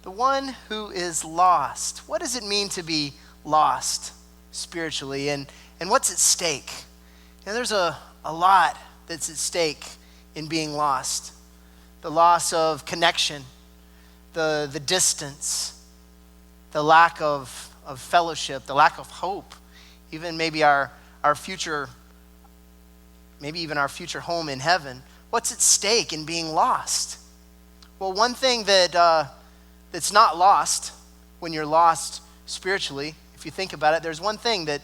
the one who is lost. What does it mean to be lost spiritually, and what's at stake? There's a lot that's at stake in being lost. The loss of connection, the distance, the lack of fellowship, the lack of hope, even maybe our future, maybe even our future home in heaven. What's at stake in being lost? Well, one thing that's not lost when you're lost spiritually, if you think about it, there's one thing that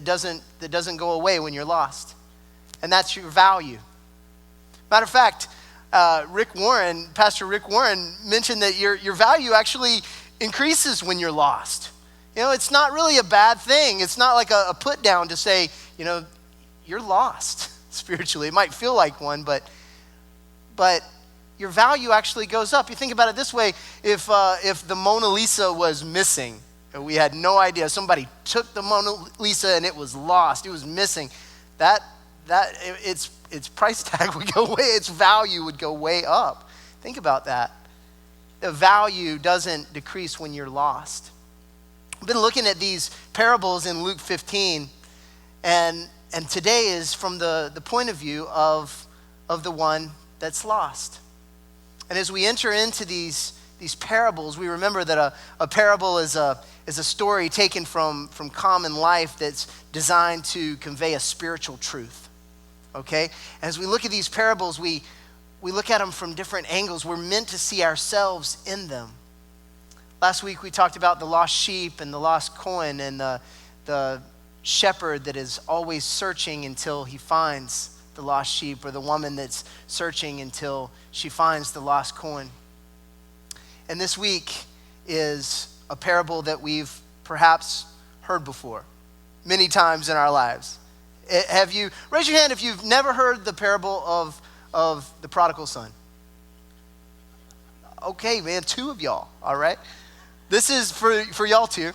doesn't go away when you're lost, and that's your value. Matter of fact, Pastor Rick Warren mentioned that your value actually increases when you're lost. It's not really a bad thing. It's not like a put down to say, you're lost spiritually. It might feel like one, but your value actually goes up. You think about it this way: if the Mona Lisa was missing, we had no idea, somebody took the Mona Lisa and it was lost, it was missing, its price tag would go way, its value would go way up. Think about that. The value doesn't decrease when you're lost. I've been looking at these parables in Luke 15, and today is from the point of view of the one that's lost. And as we enter into these parables, we remember that a parable is a story taken from common life that's designed to convey a spiritual truth. Okay? As we look at these parables, we look at them from different angles. We're meant to see ourselves in them. Last week we talked about the lost sheep and the lost coin, and the shepherd that is always searching until he finds the lost sheep, or the woman that's searching until she finds the lost coin. And this week is a parable that we've perhaps heard before many times in our lives. Raise your hand if you've never heard the parable of the prodigal son. Okay, man, 2 of y'all, all right? This is for y'all too.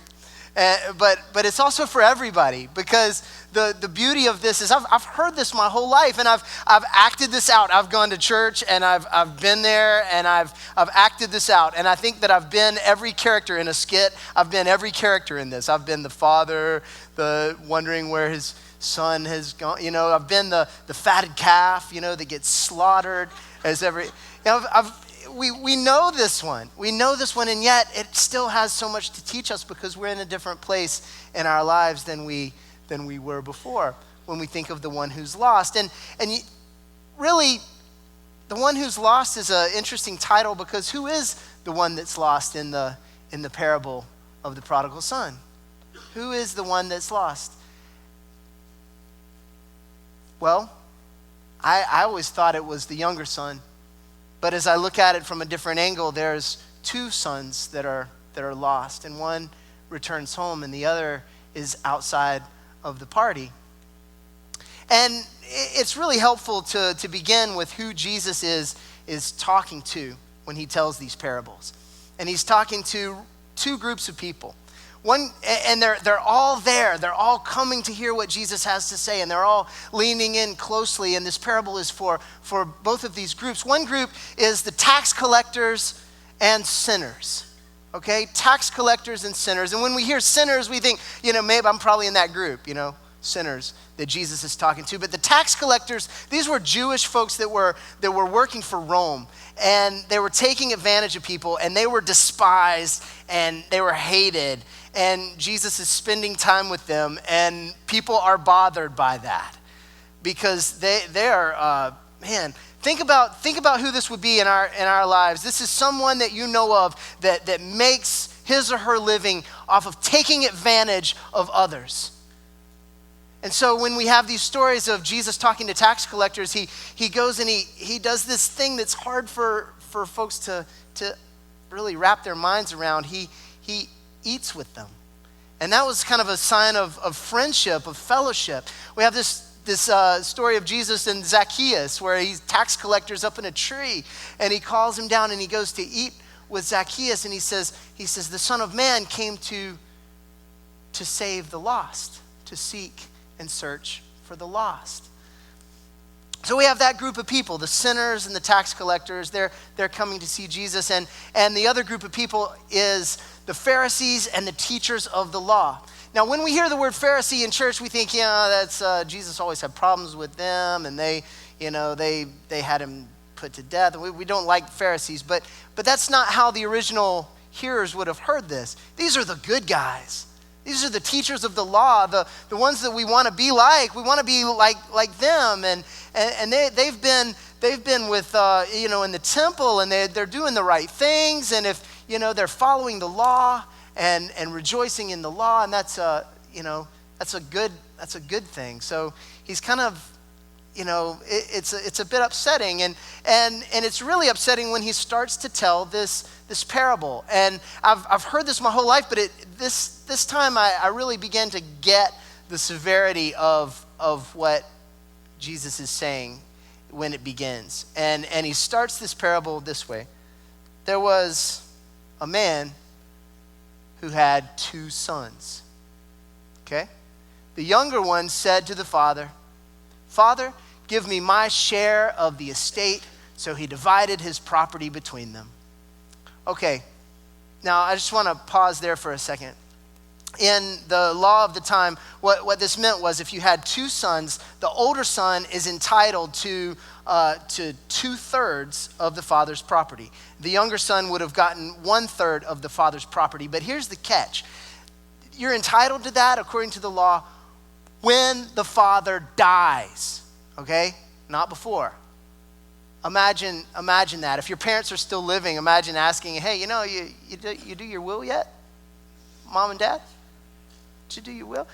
But it's also for everybody, because the beauty of this is I've heard this my whole life, and I've acted this out. I've gone to church, and I've been there, and I've acted this out. And I think that I've been every character in a skit. I've been every character in this. I've been the father, the wondering where his son has gone. I've been the fatted calf, that gets slaughtered as every. We know this one. We know this one, and yet it still has so much to teach us, because we're in a different place in our lives than we were before when we think of the one who's lost. And really, the one who's lost is an interesting title, because who is the one that's lost in the parable of the prodigal son? Who is the one that's lost? Well, I always thought it was the younger son. But as I look at it from a different angle, there's 2 sons that are lost, and one returns home and the other is outside of the party. And it's really helpful to begin with who Jesus is talking to when he tells these parables. And he's talking to 2 groups of people. One, and they're all there. They're all coming to hear what Jesus has to say, and they're all leaning in closely. And this parable is for both of these groups. One group is the tax collectors and sinners. Okay, tax collectors and sinners. And when we hear sinners, we think, maybe I'm probably in that group, sinners that Jesus is talking to. But the tax collectors, these were Jewish folks that were working for Rome, and they were taking advantage of people, and they were despised, and they were hated. And Jesus is spending time with them, and people are bothered by that, because they are, think about who this would be in our lives. This is someone that you know of that makes his or her living off of taking advantage of others. And so when we have these stories of Jesus talking to tax collectors, he goes and he does this thing that's hard for folks to really wrap their minds around. He eats with them. And that was kind of a sign of friendship, of fellowship. We have this story of Jesus and Zacchaeus, where he's tax collectors up in a tree, and he calls him down and he goes to eat with Zacchaeus, and he says the Son of Man came to save the lost, to seek and search for the lost. So we have that group of people, the sinners and the tax collectors. They're coming to see Jesus. And the other group of people is the Pharisees and the teachers of the law. Now, when we hear the word Pharisee in church, we think, that's Jesus always had problems with them, and they had him put to death. We don't like Pharisees, but that's not how the original hearers would have heard this. These are the good guys. These are the teachers of the law, the ones that we want to be like. We want to be like them, and they've been with in the temple, and they're doing the right things, and if they're following the law and rejoicing in the law, and that's a good thing. So he's kind of it's a bit upsetting, and it's really upsetting when he starts to tell this parable. And I've heard this my whole life, but this time I really began to get the severity of what Jesus is saying when it begins. And he starts this parable this way. There was a man who had 2 sons. Okay? The younger one said to the father, "Father, give me my share of the estate." So he divided his property between them. Okay, now I just want to pause there for a second. In the law of the time, what this meant was if you had 2 sons, the older son is entitled to 2/3 of the father's property. The younger son would have gotten 1/3 of the father's property. But here's the catch. You're entitled to that according to the law when the father dies, okay? Not before. Imagine that. If your parents are still living, imagine asking, "Hey, you do your will yet? Mom and Dad? Did you do your will?"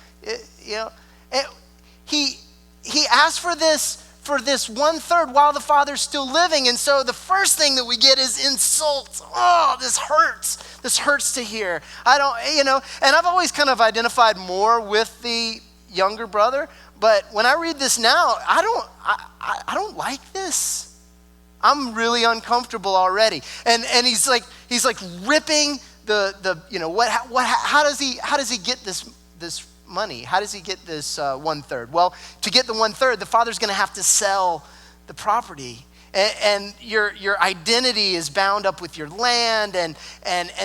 He asked for this 1/3 while the father's still living, and so the first thing that we get is insults. Oh, this hurts. This hurts to hear. And I've always kind of identified more with the younger brother, but when I read this now, I don't like this. I'm really uncomfortable already. And he's like ripping how does he get this money? How does he get this 1/3? Well, to get the 1/3, the father's going to have to sell the property, and your identity is bound up with your land, and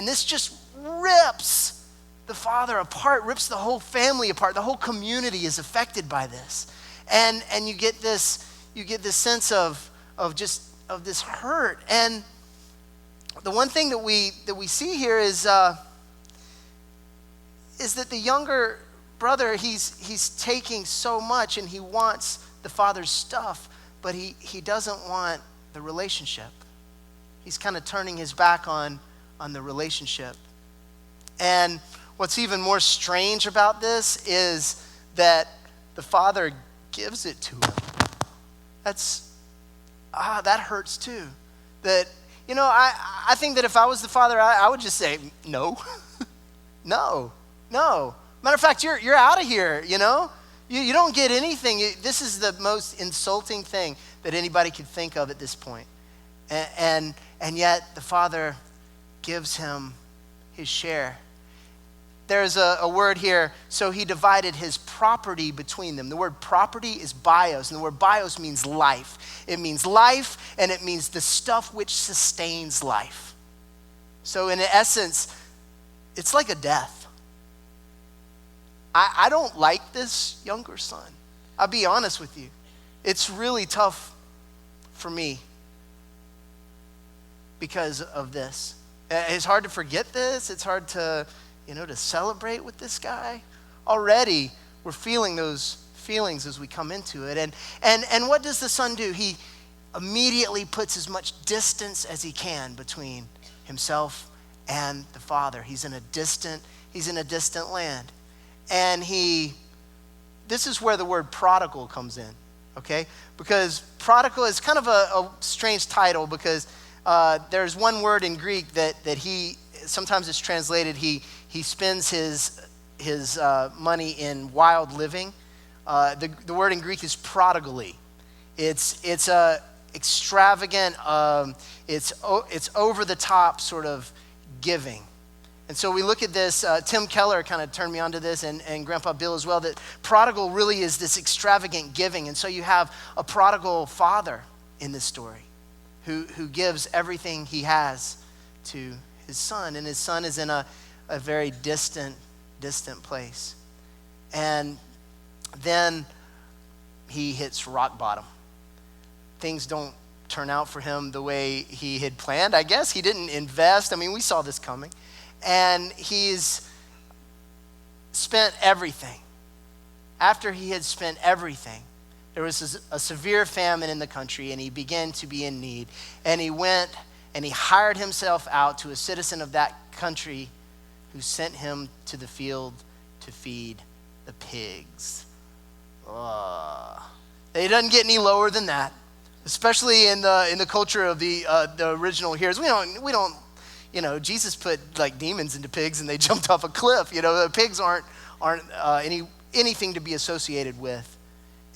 this just rips the father apart, rips the whole family apart. The whole community is affected by this, and you get this sense of this hurt. And the one thing that we see here is that the younger brother, he's taking so much, and he wants the father's stuff, but he doesn't want the relationship. He's kind of turning his back on the relationship. And what's even more strange about this is that the father gives it to him. That hurts too. That, I think that if I was the father, I would just say, no, no. Matter of fact, you're out of here, you don't get anything. This is the most insulting thing that anybody could think of at this point. And yet the father gives him his share. There's a word here, so he divided his property between them. The word property is bios, and the word bios means life. It means life, and it means the stuff which sustains life. So in essence, it's like a death. I don't like this younger son. I'll be honest with you. It's really tough for me because of this. It's hard to forget this. It's hard to celebrate with this guy. Already, we're feeling those feelings as we come into it. And what does the son do? He immediately puts as much distance as he can between himself and the father. He's in a distant land. And this is where the word prodigal comes in, okay? Because prodigal is kind of a strange title, because there's one word in Greek that sometimes it's translated, he spends his money in wild living. The word in Greek is prodigally. It's a extravagant, it's over the top sort of giving. And so we look at this, Tim Keller kind of turned me onto this, and Grandpa Bill as well, that prodigal really is this extravagant giving. And so you have a prodigal father in this story who gives everything he has to his son. And his son is in a very distant place. And then he hits rock bottom. Things don't turn out for him the way he had planned. I guess he didn't invest. I mean, we saw this coming. And he's spent everything. After he had spent everything, there was a severe famine in the country, and he began to be in need. And he went and he hired himself out to a citizen of that country who sent him to the field to feed the pigs. It doesn't get any lower than that, especially in the culture of the original hearers. We don't. Jesus put like demons into pigs and they jumped off a cliff. The pigs aren't anything to be associated with.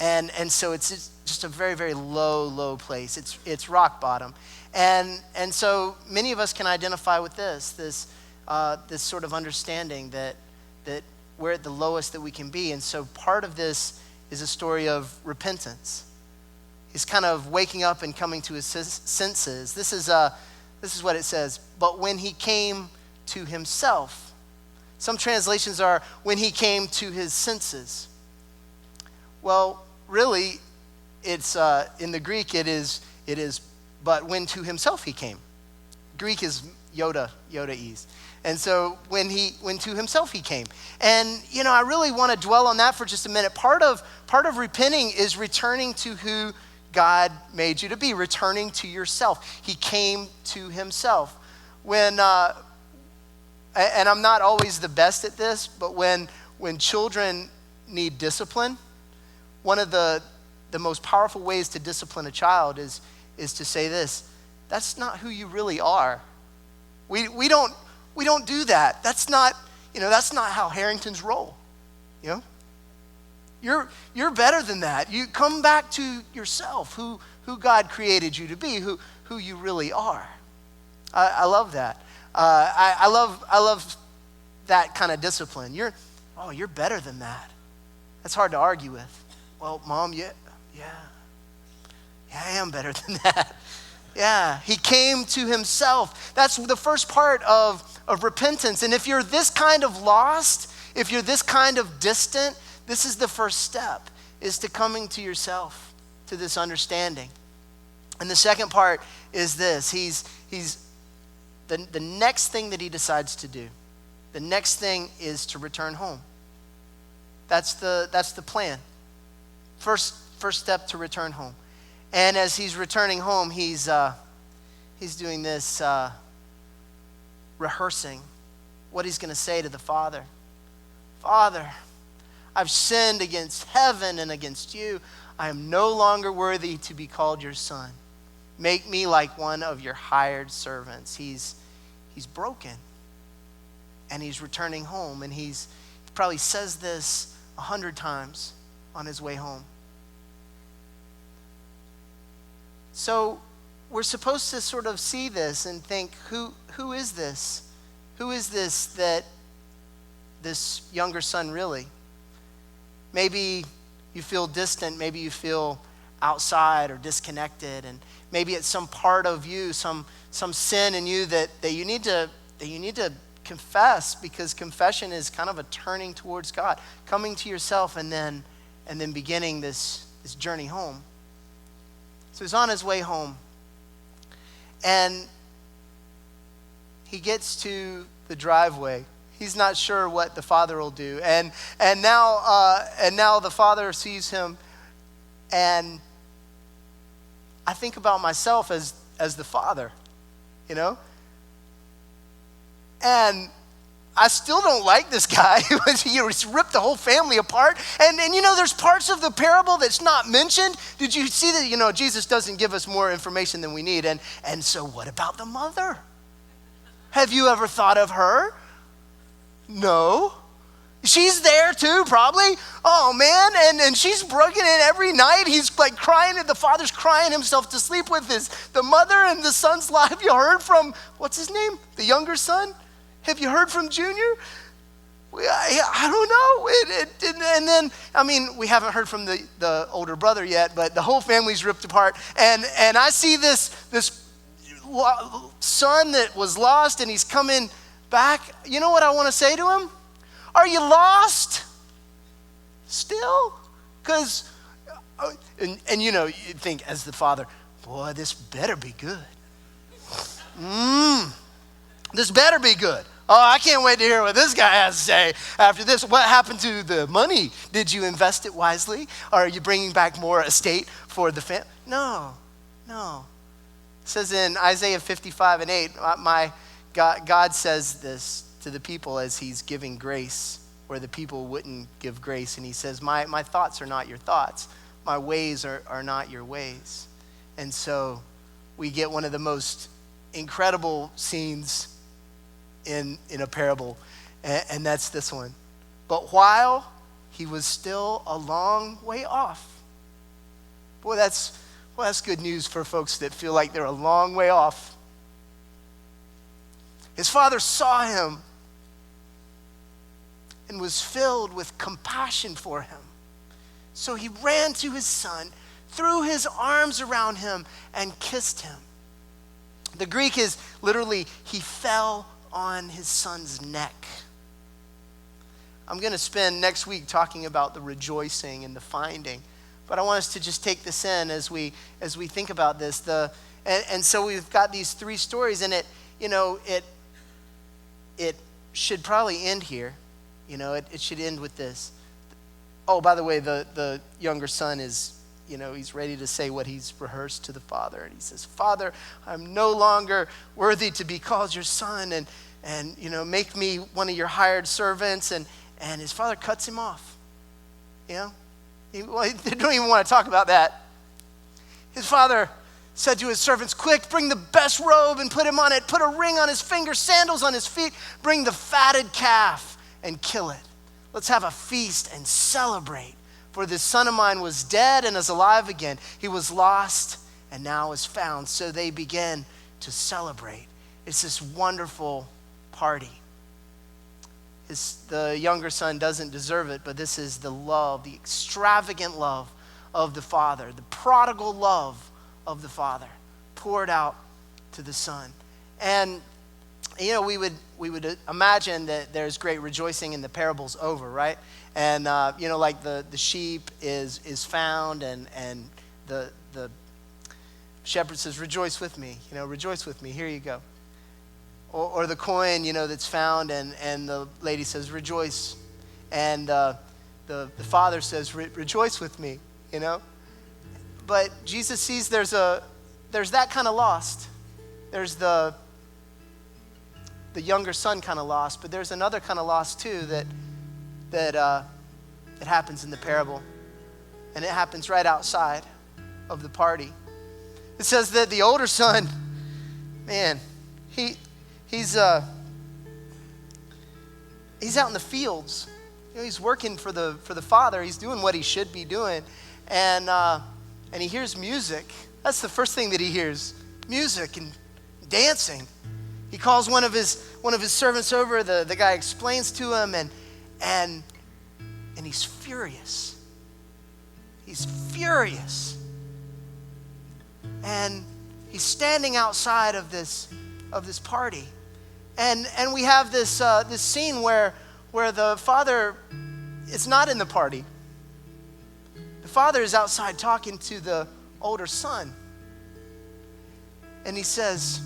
And so it's just a very, very low place. It's rock bottom. And so many of us can identify with this sort of understanding that we're at the lowest that we can be. And so part of this is a story of repentance. He's kind of waking up and coming to his senses. This is what it says. But when he came to himself. Some translations are when he came to his senses. Well, really, it's in the Greek it is but when to himself he came. Greek is Yoda-ese. And so when to himself he came. And I really want to dwell on that for just a minute. Part of repenting is returning to who God made you to be, returning to yourself. He came to himself. When and I'm not always the best at this, but when children need discipline, one of the most powerful ways to discipline a child is to say this: that's not who you really are. We don't do that. That's not how Harringtons roll. You're better than that. You come back to yourself, who God created you to be, who you really are. I love that. I love that kind of discipline. You're better than that. That's hard to argue with. Well, Mom, yeah, I am better than that. Yeah, he came to himself. That's the first part of repentance. And if you're this kind of lost, if you're this kind of distant, this is the first step, is to coming to yourself, to this understanding. And the second part is this: he's the next thing that he decides to do. The next thing is to return home. That's the plan. First step to return home. And as he's returning home, he's doing this rehearsing what he's going to say to the Father. Father, I've sinned against heaven and against you. I am no longer worthy to be called your son. Make me like one of your hired servants. He's broken, and he's returning home, and he probably says this 100 times on his way home. So we're supposed to sort of see this and think, who is this? Who is this younger son really? Maybe you feel distant, maybe you feel outside or disconnected, and maybe it's some part of you, some sin in you that you need to confess, because confession is kind of a turning towards God, coming to yourself and then beginning this journey home. So he's on his way home, and he gets to the driveway. He's not sure what the Father will do, and now the Father sees him, and I think about myself as the Father, and I still don't like this guy. He's ripped the whole family apart. And there's parts of the parable that's not mentioned. Did you see that, Jesus doesn't give us more information than we need. And so what about the mother? Have you ever thought of her? No. She's there too, probably. Oh, man. And she's broken in every night. He's like crying, and the father's crying himself to sleep with the mother and the son's life. You heard from, what's his name? The younger son? Have you heard from Junior? I don't know. And then, I mean, we haven't heard from the older brother yet, but the whole family's ripped apart. And I see this son that was lost, and he's coming back. You know what I want to say to him? Are you lost still? Because, and you know, you think as the father, boy, this better be good. This better be good. Oh, I can't wait to hear what this guy has to say after this. What happened to the money? Did you invest it wisely? Or are you bringing back more estate for the family? No. It says in Isaiah 55:8, God says this to the people as he's giving grace where the people wouldn't give grace. And he says, my thoughts are not your thoughts. My ways are not your ways. And so we get one of the most incredible scenes in a parable, and that's this one. But while he was still a long way off. Boy, that's good news for folks that feel like they're a long way off. His father saw him and was filled with compassion for him. So he ran to his son, threw his arms around him, and kissed him. The Greek is literally, he fell on his son's neck. I'm going to spend next week talking about the rejoicing and the finding, but I want us to just take this in as we think about this. And so we've got these three stories, and it should probably end here. It should end with this. Oh, by the way, the younger son is, he's ready to say what he's rehearsed to the father. And he says, Father, I'm no longer worthy to be called your son, and make me one of your hired servants. And his father cuts him off. They don't even want to talk about that. His father said to his servants, quick, bring the best robe and put him on it. Put a ring on his finger, sandals on his feet. Bring the fatted calf and kill it. Let's have a feast and celebrate. For this son of mine was dead and is alive again. He was lost and now is found. So they begin to celebrate. It's this wonderful party. The younger son doesn't deserve it, but this is the love, the extravagant love of the father, the prodigal love of the father poured out to the son. And we would imagine that there's great rejoicing and the parable's over, right? And like the sheep is found, and the shepherd says, rejoice with me, rejoice with me, here you go. Or the coin, that's found, and the lady says, rejoice. And the father says, rejoice with me, But Jesus sees there's that kind of lost. There's the younger son kind of lost, but there's another kind of lost too that happens in the parable. And it happens right outside of the party. It says that the older son, man, he's out in the fields. He's working for the father. He's doing what he should be doing. And he hears music. That's the first thing that he hears, music and dancing. He calls one of his servants over. The guy explains to him, and he's furious. He's furious. And he's standing outside of this party. And we have this scene where the father is not in the party. The father is outside talking to the older son. And he says,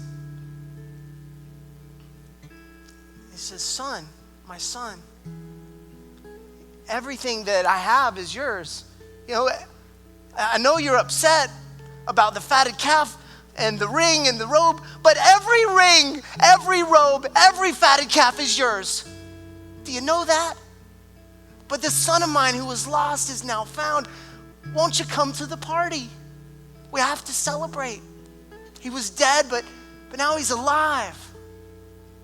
son, my son, everything that I have is yours. I know you're upset about the fatted calf and the ring and the robe, but every ring, every robe, every fatted calf is yours. Do you know that? But the son of mine who was lost is now found. Won't you come to the party? We have to celebrate. He was dead, but now he's alive.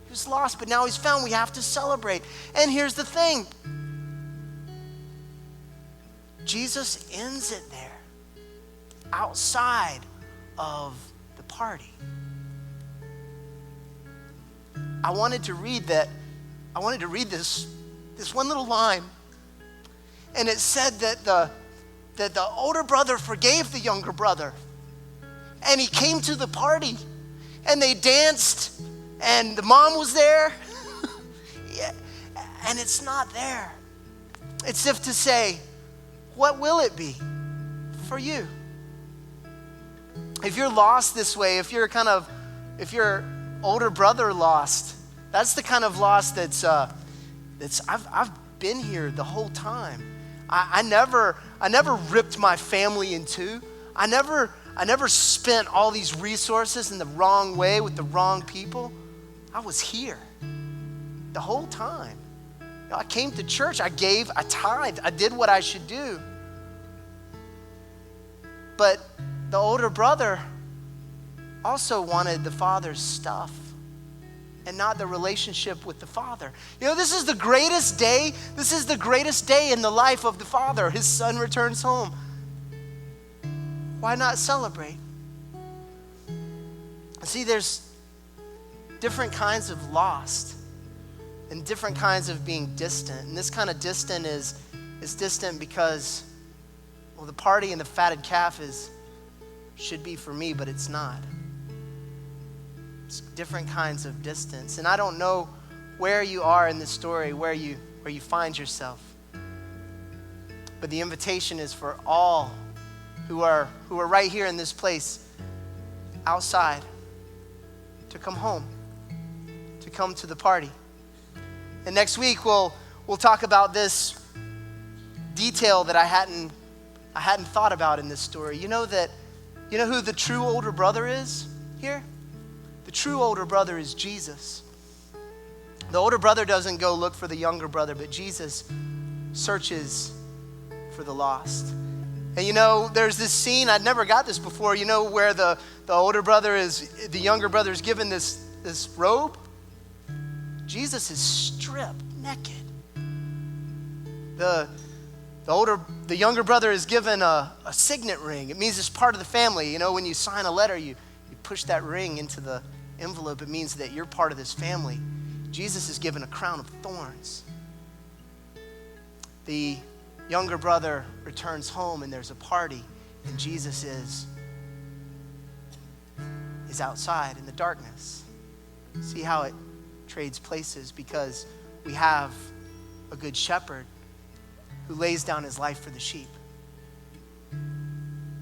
He was lost, but now he's found. We have to celebrate. And here's the thing. Jesus ends it there, outside of the party. I wanted to read this one little line. And it said that the older brother forgave the younger brother. And he came to the party. And they danced. And the mom was there. Yeah. And it's not there. It's as if to say, what will it be for you? If you're lost this way, if your older brother lost, that's the kind of loss that's I've been here the whole time. I never ripped my family in two. I never spent all these resources in the wrong way with the wrong people. I was here the whole time. I came to church, I gave, I tithed, I did what I should do. But the older brother also wanted the father's stuff and not the relationship with the father. This is the greatest day. This is the greatest day in the life of the father. His son returns home. Why not celebrate? See, there's different kinds of lost and different kinds of being distant. And this kind of distant is distant because, well, the party and the fatted calf should be for me, but it's not. It's different kinds of distance. And I don't know where you are in this story, where you find yourself. But the invitation is for all who are right here in this place, outside, to come home, to come to the party. And next week we'll talk about this detail that I hadn't thought about in this story. You know who the true older brother is here? The true older brother is Jesus. The older brother doesn't go look for the younger brother, but Jesus searches for the lost. And there's this scene, I'd never got this before, where the younger brother is given this robe. Jesus is stripped naked. The younger brother is given a signet ring. It means it's part of the family. When you sign a letter, you push that ring into the envelope. It means that you're part of this family. Jesus is given a crown of thorns. The younger brother returns home and there's a party, and Jesus is outside in the darkness. See how it trades places, because we have a good shepherd who lays down his life for the sheep.